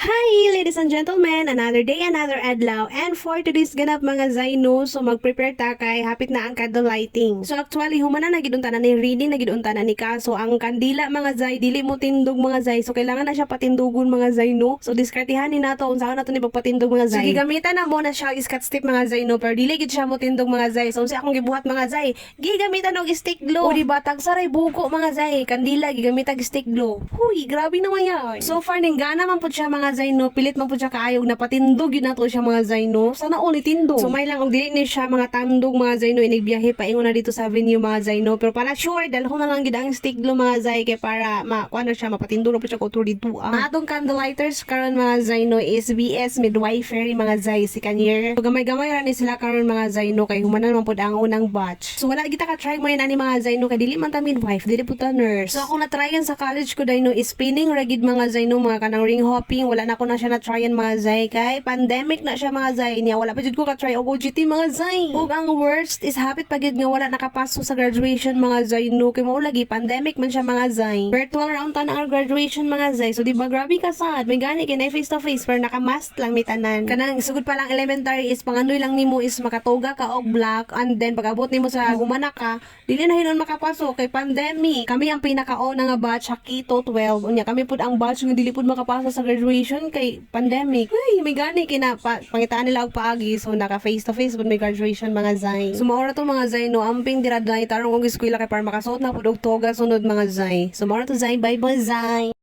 Hi, ladies and gentlemen! Another day, another adlaw. And for today's ganap mga Zaino, so mag-prepare ta kay hapit na ang candle lighting. So actually, humana na gidunta na ni ready na gidunta na ni ka. So ang kandila mga Zay, dili mo tindog mga Zay. So kailangan na siya patindugon mga Zaino. So diskartihan ni nato unsa na to ni pagpatindog mga Zay. So gigamitan na mo na siya iskat stick mga Zaino, pero dili gid siya mo tindog mga Zay. So unsa akong gibuhat mga Zay, gigamitan og stick glue. O di ba tagsaray buko mga Zay, kandila gigamit og stick glue. Huy, grabe naman yan. So far ning gana man pud siya mga Zaino, pilit man po siya kaayog na patindog yun na to siya mga Zaino. Sana ulit tindog. So may lang og dili ni siya mga tandog mga Zaino, inigbiyahe pa ingon na dito sa avenue mga Zaino. Pero para sure dahil ko na lang gid ang stick glue mga Zay kay para makuha na siya mapatindog na po siya ko dito. Atong candle lighters karon mga Zaino is BS Midwifery mga Zay si Kanier. So gamay-gamay ra ni sila karon mga Zaino kay humanan man pud ang unang batch. So wala kita ka try mo ani mga Zaino kay dili man ta midwife, dili pud ta nurse. So ako na tryan sa college ko Zaino is spinning ragid mga Zaino, mga kanang ring hopping, wala na ko na siya na tryan mga Zay kay pandemic na siya mga Zay niya, wala pa jud ko ka try og OJT mga Zay. Ug ang worst is hapit pa gid nga wala nakapasok sa graduation mga Zay no, kay mao lagi pandemic man siya mga Zay. Virtual round ta na ang graduation mga Zay. So di ba grabe ka sad, may gani kay na face to face pero naka-mask lang mi tanan. Kanang sugod pa lang elementary is pangandoy lang nimo is makatoga ka og black, and then pag abot nimo sa humana ka, dili na hinon makapasok kay pandemic. Kami ang pinaka-una nga batch sa Keto 12. Unya kami pud ang batch nga dili pud makapasok sa graduation kay pandemic. Ay, may gani kina pangitaan nila og paagi, so naka face to face pud may graduation mga Zay. So maora to mga Zay no, amping dira-dai tarong og eskwela kay para makasuot na pud og toga sunod mga Zay. So maora to Zay, bye bye Zay.